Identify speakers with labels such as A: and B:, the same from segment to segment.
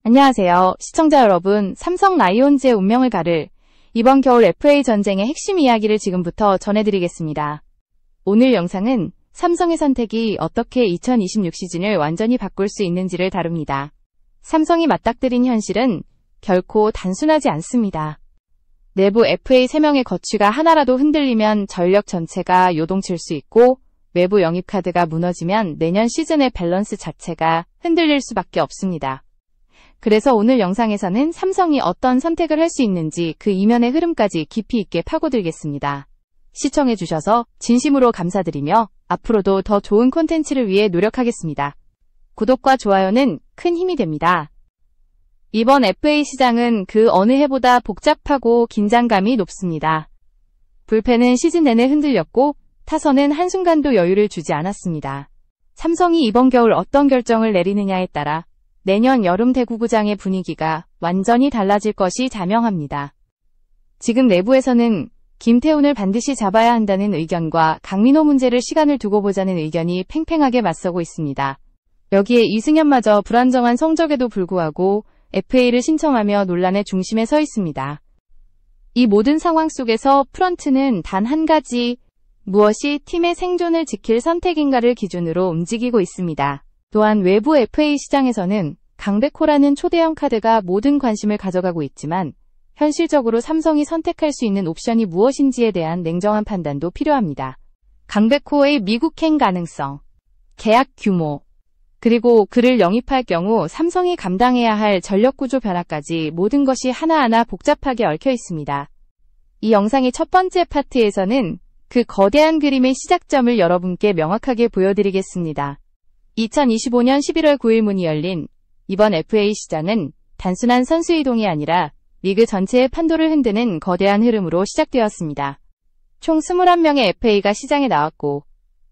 A: 안녕하세요. 시청자 여러분, 삼성 라이온즈의 운명을 가를 이번 겨울 FA 전쟁의 핵심 이야기를 지금부터 전해드리겠습니다. 오늘 영상은 삼성의 선택이 어떻게 2026 시즌을 완전히 바꿀 수 있는지를 다룹니다. 삼성이 맞닥뜨린 현실은 결코 단순하지 않습니다. 내부 FA 3명의 거취가 하나라도 흔들리면 전력 전체가 요동칠 수 있고, 외부 영입 카드가 무너지면 내년 시즌의 밸런스 자체가 흔들릴 수밖에 없습니다. 그래서 오늘 영상에서는 삼성이 어떤 선택을 할 수 있는지 그 이면의 흐름까지 깊이 있게 파고들겠습니다. 시청해주셔서 진심으로 감사드리며 앞으로도 더 좋은 콘텐츠를 위해 노력하겠습니다. 구독과 좋아요는 큰 힘이 됩니다. 이번 FA 시장은 그 어느 해보다 복잡하고 긴장감이 높습니다. 불펜은 시즌 내내 흔들렸고 타선은 한순간도 여유를 주지 않았습니다. 삼성이 이번 겨울 어떤 결정을 내리느냐에 따라 내년 여름 대구구장의 분위기가 완전히 달라질 것이 자명합니다. 지금 내부에서는 김태훈을 반드시 잡아야 한다는 의견과 강민호 문제를 시간을 두고 보자는 의견이 팽팽하게 맞서고 있습니다. 여기에 이승엽마저 불안정한 성적에도 불구하고 FA를 신청하며 논란의 중심에 서 있습니다. 이 모든 상황 속에서 프런트는 단 한 가지, 무엇이 팀의 생존을 지킬 선택인가를 기준으로 움직이고 있습니다. 또한 외부 FA 시장에서는 강백호라는 초대형 카드가 모든 관심을 가져가고 있지만 현실적으로 삼성이 선택할 수 있는 옵션이 무엇인지에 대한 냉정한 판단도 필요합니다. 강백호의 미국행 가능성, 계약 규모, 그리고 그를 영입할 경우 삼성이 감당해야 할 전력구조 변화까지 모든 것이 하나하나 복잡하게 얽혀 있습니다. 이 영상의 첫 번째 파트에서는 그 거대한 그림의 시작점을 여러분께 명확하게 보여드리겠습니다. 2025년 11월 9일 문이 열린 이번 FA 시장은 단순한 선수 이동이 아니라 리그 전체의 판도를 흔드는 거대한 흐름으로 시작되었습니다. 총 21명의 FA가 시장에 나왔고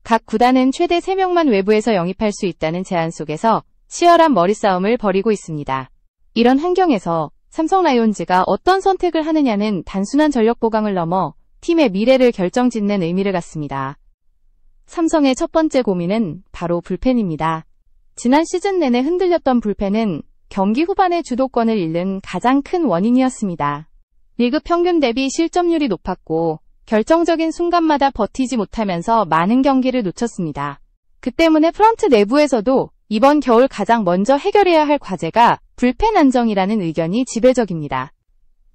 A: 각 구단은 최대 3명만 외부에서 영입할 수 있다는 제한 속에서 치열한 머리싸움을 벌이고 있습니다. 이런 환경에서 삼성 라이온즈가 어떤 선택을 하느냐는 단순한 전력 보강을 넘어 팀의 미래를 결정짓는 의미를 갖습니다. 삼성의 첫 번째 고민은 바로 불펜입니다. 지난 시즌 내내 흔들렸던 불펜은 경기 후반에 주도권을 잃는 가장 큰 원인이었습니다. 리그 평균 대비 실점률이 높았고 결정적인 순간마다 버티지 못하면서 많은 경기를 놓쳤습니다. 그 때문에 프런트 내부에서도 이번 겨울 가장 먼저 해결해야 할 과제가 불펜 안정이라는 의견이 지배적입니다.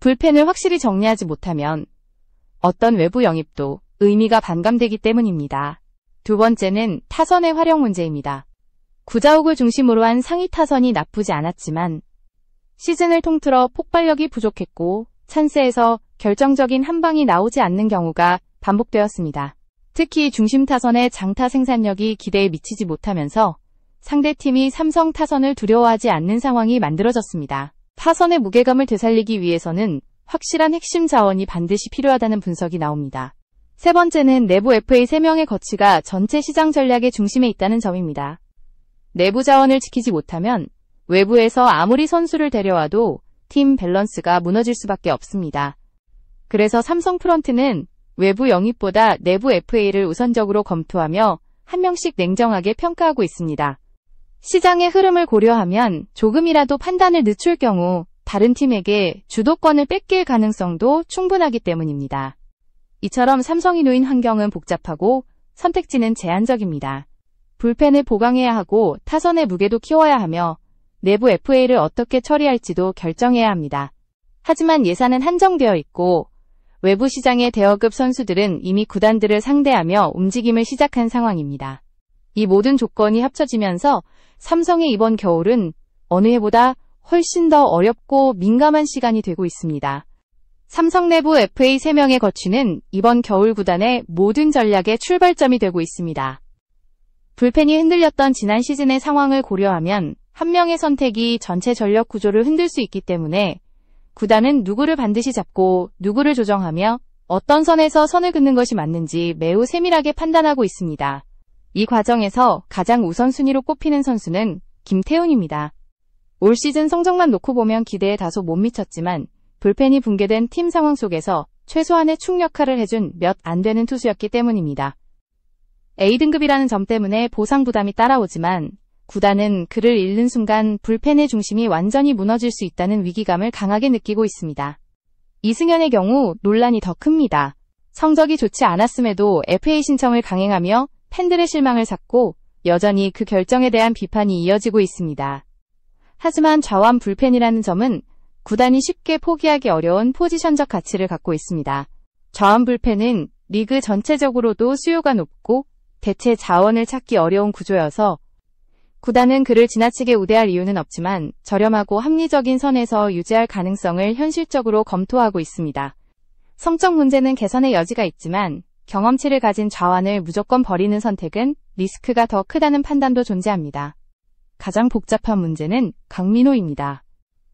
A: 불펜을 확실히 정리하지 못하면 어떤 외부 영입도 의미가 반감되기 때문입니다. 두 번째는 타선의 활용 문제입니다. 구자욱을 중심으로 한 상위 타선이 나쁘지 않았지만 시즌을 통틀어 폭발력이 부족했고 찬스에서 결정적인 한 방이 나오지 않는 경우가 반복되었습니다. 특히 중심 타선의 장타 생산력이 기대에 미치지 못하면서 상대팀이 삼성 타선을 두려워하지 않는 상황이 만들어졌습니다. 타선의 무게감을 되살리기 위해서는 확실한 핵심 자원이 반드시 필요하다는 분석이 나옵니다. 세 번째는 내부 FA 3명의 거취가 전체 시장 전략의 중심에 있다는 점입니다. 내부 자원을 지키지 못하면 외부에서 아무리 선수를 데려와도 팀 밸런스가 무너질 수밖에 없습니다. 그래서 삼성 프런트는 외부 영입보다 내부 FA를 우선적으로 검토하며 한 명씩 냉정하게 평가하고 있습니다. 시장의 흐름을 고려하면 조금이라도 판단을 늦출 경우 다른 팀에게 주도권을 뺏길 가능성도 충분하기 때문입니다. 이처럼 삼성이 놓인 환경은 복잡하고 선택지는 제한적입니다. 불펜을 보강해야 하고 타선의 무게도 키워야 하며 내부 FA를 어떻게 처리할지도 결정해야 합니다. 하지만 예산은 한정되어 있고 외부 시장의 대여급 선수들은 이미 구단들을 상대하며 움직임을 시작한 상황입니다. 이 모든 조건이 합쳐지면서 삼성의 이번 겨울은 어느 해보다 훨씬 더 어렵고 민감한 시간이 되고 있습니다. 삼성 내부 FA 3명의 거취는 이번 겨울 구단의 모든 전략의 출발점이 되고 있습니다. 불펜이 흔들렸던 지난 시즌의 상황을 고려하면 한 명의 선택이 전체 전력 구조를 흔들 수 있기 때문에 구단은 누구를 반드시 잡고 누구를 조정하며 어떤 선에서 선을 긋는 것이 맞는지 매우 세밀하게 판단하고 있습니다. 이 과정에서 가장 우선순위로 꼽히는 선수는 김태훈입니다. 올 시즌 성적만 놓고 보면 기대에 다소 못 미쳤지만 불펜이 붕괴된 팀 상황 속에서 최소한의 축 역할을 해준 몇 안 되는 투수였기 때문입니다. A등급이라는 점 때문에 보상 부담이 따라오지만 구단은 그를 잃는 순간 불펜의 중심이 완전히 무너질 수 있다는 위기감을 강하게 느끼고 있습니다. 이승현의 경우 논란이 더 큽니다. 성적이 좋지 않았음에도 FA 신청을 강행하며 팬들의 실망을 샀고 여전히 그 결정에 대한 비판이 이어지고 있습니다. 하지만 좌완 불펜이라는 점은 구단이 쉽게 포기하기 어려운 포지션적 가치를 갖고 있습니다. 좌완 불펜은 리그 전체적으로도 수요가 높고 대체 자원을 찾기 어려운 구조여서 구단은 그를 지나치게 우대할 이유는 없지만 저렴하고 합리적인 선에서 유지할 가능성을 현실적으로 검토하고 있습니다. 성적 문제는 개선의 여지가 있지만 경험치를 가진 좌완을 무조건 버리는 선택은 리스크가 더 크다는 판단도 존재합니다. 가장 복잡한 문제는 강민호입니다.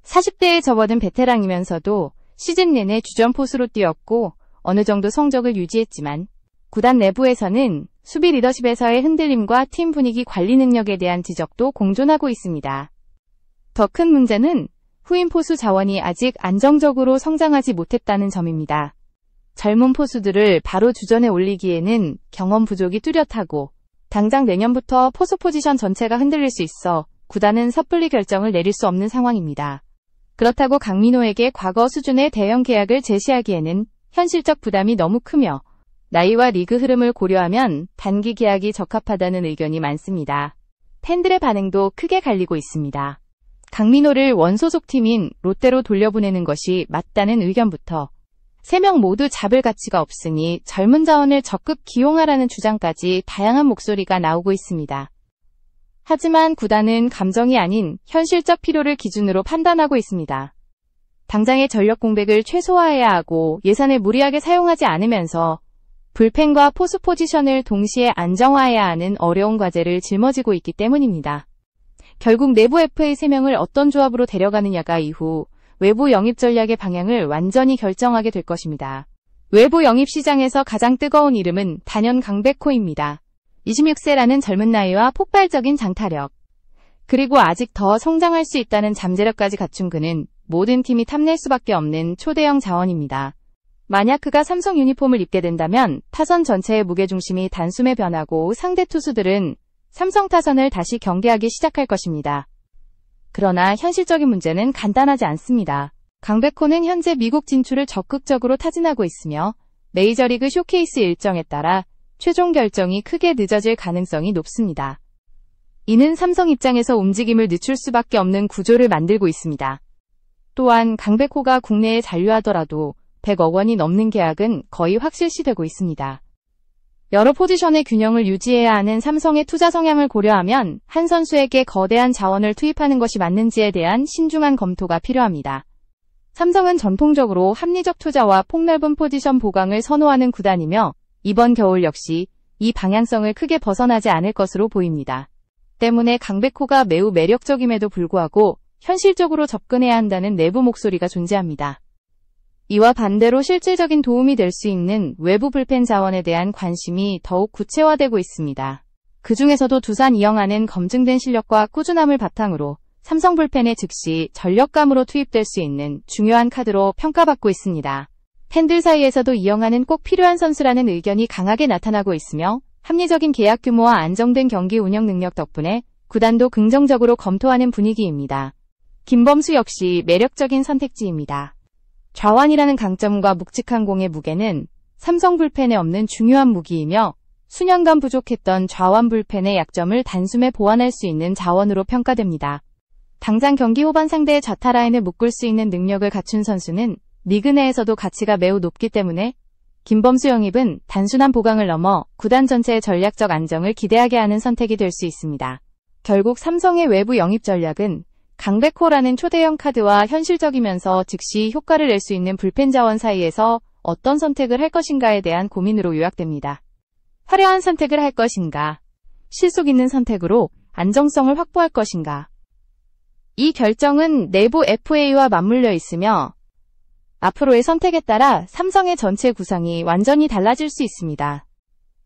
A: 40대에 접어든 베테랑이면서도 시즌 내내 주전 포수로 뛰었고 어느 정도 성적을 유지했지만 구단 내부에서는 수비 리더십에서의 흔들림과 팀 분위기 관리 능력에 대한 지적도 공존하고 있습니다. 더 큰 문제는 후임 포수 자원이 아직 안정적으로 성장하지 못했다는 점입니다. 젊은 포수들을 바로 주전에 올리기에는 경험 부족이 뚜렷하고 당장 내년부터 포수 포지션 전체가 흔들릴 수 있어 구단은 섣불리 결정을 내릴 수 없는 상황입니다. 그렇다고 강민호에게 과거 수준의 대형 계약을 제시하기에는 현실적 부담이 너무 크며 나이와 리그 흐름을 고려하면 단기 계약이 적합하다는 의견이 많습니다. 팬들의 반응도 크게 갈리고 있습니다. 강민호를 원소속 팀인 롯데로 돌려보내는 것이 맞다는 의견부터 3명 모두 잡을 가치가 없으니 젊은 자원을 적극 기용하라는 주장까지 다양한 목소리가 나오고 있습니다. 하지만 구단은 감정이 아닌 현실적 필요를 기준으로 판단하고 있습니다. 당장의 전력 공백을 최소화해야 하고 예산을 무리하게 사용하지 않으면서 불펜과 포수 포지션을 동시에 안정화해야 하는 어려운 과제를 짊어지고 있기 때문입니다. 결국 내부 FA 3명을 어떤 조합으로 데려가느냐가 이후 외부 영입 전략의 방향을 완전히 결정하게 될 것입니다. 외부 영입 시장에서 가장 뜨거운 이름은 단연 강백호입니다. 26세라는 젊은 나이와 폭발적인 장타력, 그리고 아직 더 성장할 수 있다는 잠재력까지 갖춘 그는 모든 팀이 탐낼 수밖에 없는 초대형 자원입니다. 만약 그가 삼성 유니폼을 입게 된다면 타선 전체의 무게중심이 단숨에 변하고 상대 투수들은 삼성 타선을 다시 경계하기 시작할 것입니다. 그러나 현실적인 문제는 간단하지 않습니다. 강백호는 현재 미국 진출을 적극적으로 타진하고 있으며 메이저리그 쇼케이스 일정에 따라 최종 결정이 크게 늦어질 가능성이 높습니다. 이는 삼성 입장에서 움직임을 늦출 수밖에 없는 구조를 만들고 있습니다. 또한 강백호가 국내에 잔류하더라도 100억 원이 넘는 계약은 거의 확실시되고 있습니다. 여러 포지션의 균형을 유지해야 하는 삼성의 투자 성향을 고려하면 한 선수에게 거대한 자원을 투입하는 것이 맞는지에 대한 신중한 검토가 필요합니다. 삼성은 전통적으로 합리적 투자와 폭넓은 포지션 보강을 선호하는 구단이며 이번 겨울 역시 이 방향성을 크게 벗어나지 않을 것으로 보입니다. 때문에 강백호가 매우 매력적임에도 불구하고 현실적으로 접근해야 한다는 내부 목소리가 존재합니다. 이와 반대로 실질적인 도움이 될 수 있는 외부 불펜 자원에 대한 관심이 더욱 구체화되고 있습니다. 그 중에서도 두산 이영하는 검증된 실력과 꾸준함을 바탕으로 삼성 불펜에 즉시 전력감으로 투입될 수 있는 중요한 카드로 평가받고 있습니다. 팬들 사이에서도 이영하는 꼭 필요한 선수라는 의견이 강하게 나타나고 있으며 합리적인 계약 규모와 안정된 경기 운영 능력 덕분에 구단도 긍정적으로 검토하는 분위기입니다. 김범수 역시 매력적인 선택지입니다. 좌완이라는 강점과 묵직한 공의 무게는 삼성 불펜에 없는 중요한 무기이며 수년간 부족했던 좌완 불펜의 약점을 단숨에 보완할 수 있는 자원으로 평가됩니다. 당장 경기 후반 상대의 좌타 라인을 묶을 수 있는 능력을 갖춘 선수는 리그 내에서도 가치가 매우 높기 때문에 김범수 영입은 단순한 보강을 넘어 구단 전체의 전략적 안정을 기대하게 하는 선택이 될 수 있습니다. 결국 삼성의 외부 영입 전략은 강백호라는 초대형 카드와 현실적이면서 즉시 효과를 낼 수 있는 불펜 자원 사이에서 어떤 선택을 할 것인가에 대한 고민으로 요약됩니다. 화려한 선택을 할 것인가? 실속 있는 선택으로 안정성을 확보할 것인가? 이 결정은 내부 FA와 맞물려 있으며 앞으로의 선택에 따라 삼성의 전체 구상이 완전히 달라질 수 있습니다.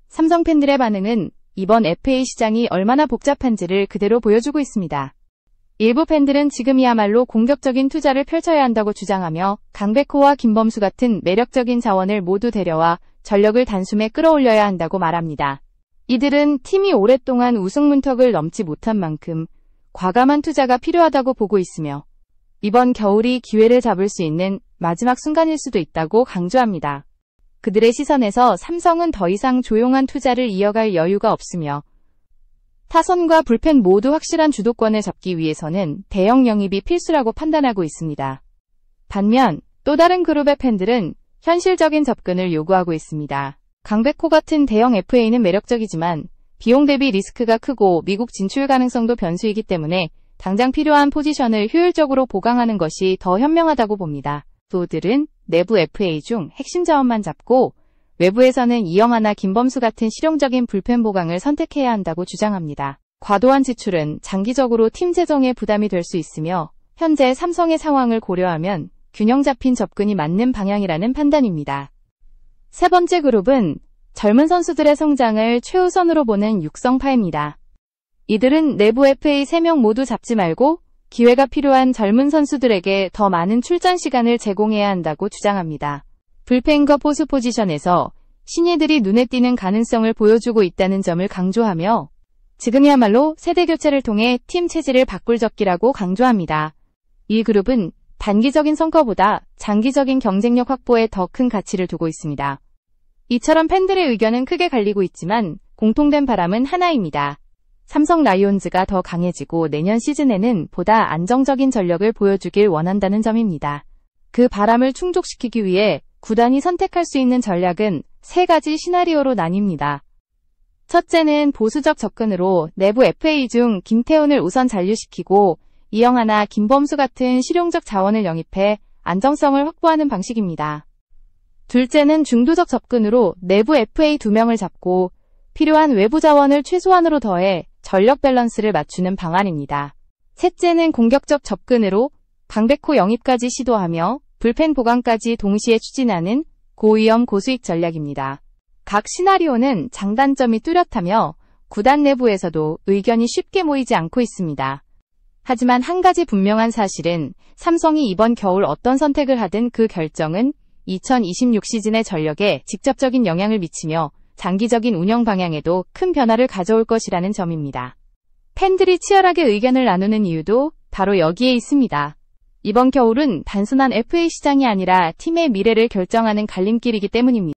A: 삼성 팬들의 반응은 이번 FA 시장이 얼마나 복잡한지를 그대로 보여주고 있습니다. 일부 팬들은 지금이야말로 공격적인 투자를 펼쳐야 한다고 주장하며 강백호와 김범수 같은 매력적인 자원을 모두 데려와 전력을 단숨에 끌어올려야 한다고 말합니다. 이들은 팀이 오랫동안 우승 문턱을 넘지 못한 만큼 과감한 투자가 필요하다고 보고 있으며 이번 겨울이 기회를 잡을 수 있는 마지막 순간일 수도 있다고 강조합니다. 그들의 시선에서 삼성은 더 이상 조용한 투자를 이어갈 여유가 없으며 타선과 불펜 모두 확실한 주도권을 잡기 위해서는 대형 영입이 필수라고 판단하고 있습니다. 반면 또 다른 그룹의 팬들은 현실적인 접근을 요구하고 있습니다. 강백호 같은 대형 FA는 매력적이지만 비용 대비 리스크가 크고 미국 진출 가능성도 변수이기 때문에 당장 필요한 포지션을 효율적으로 보강하는 것이 더 현명하다고 봅니다. 또들은 내부 FA 중 핵심 자원만 잡고 외부에서는 이영하나 김범수 같은 실용적인 불펜 보강을 선택해야 한다고 주장합니다. 과도한 지출은 장기적으로 팀 재정에 부담이 될 수 있으며 현재 삼성의 상황을 고려하면 균형 잡힌 접근이 맞는 방향이라는 판단입니다. 세 번째 그룹은 젊은 선수들의 성장을 최우선으로 보는 육성파입니다. 이들은 내부 FA 3명 모두 잡지 말고 기회가 필요한 젊은 선수들에게 더 많은 출전 시간을 제공해야 한다고 주장합니다. 불펜과 포수 포지션에서 신예들이 눈에 띄는 가능성을 보여주고 있다는 점을 강조하며 지금이야말로 세대 교체를 통해 팀 체질을 바꿀 적기라고 강조합니다. 이 그룹은 단기적인 성과보다 장기적인 경쟁력 확보에 더 큰 가치를 두고 있습니다. 이처럼 팬들의 의견은 크게 갈리고 있지만 공통된 바람은 하나입니다. 삼성 라이온즈가 더 강해지고 내년 시즌에는 보다 안정적인 전력을 보여주길 원한다는 점입니다. 그 바람을 충족시키기 위해 구단이 선택할 수 있는 전략은 세 가지 시나리오로 나뉩니다. 첫째는 보수적 접근으로 내부 FA 중 김태훈을 우선 잔류시키고 이영하나 김범수 같은 실용적 자원을 영입해 안정성을 확보하는 방식입니다. 둘째는 중도적 접근으로 내부 FA 2명을 잡고 필요한 외부 자원을 최소한으로 더해 전력 밸런스를 맞추는 방안입니다. 셋째는 공격적 접근으로 강백호 영입까지 시도하며 불펜 보강까지 동시에 추진하는 고위험 고수익 전략입니다. 각 시나리오는 장단점이 뚜렷하며 구단 내부에서도 의견이 쉽게 모이지 않고 있습니다. 하지만 한 가지 분명한 사실은 삼성이 이번 겨울 어떤 선택을 하든 그 결정은 2026 시즌의 전력에 직접적인 영향을 미치며 장기적인 운영 방향에도 큰 변화를 가져올 것이라는 점입니다. 팬들이 치열하게 의견을 나누는 이유도 바로 여기에 있습니다. 이번 겨울은 단순한 FA 시장이 아니라 팀의 미래를 결정하는 갈림길이기 때문입니다.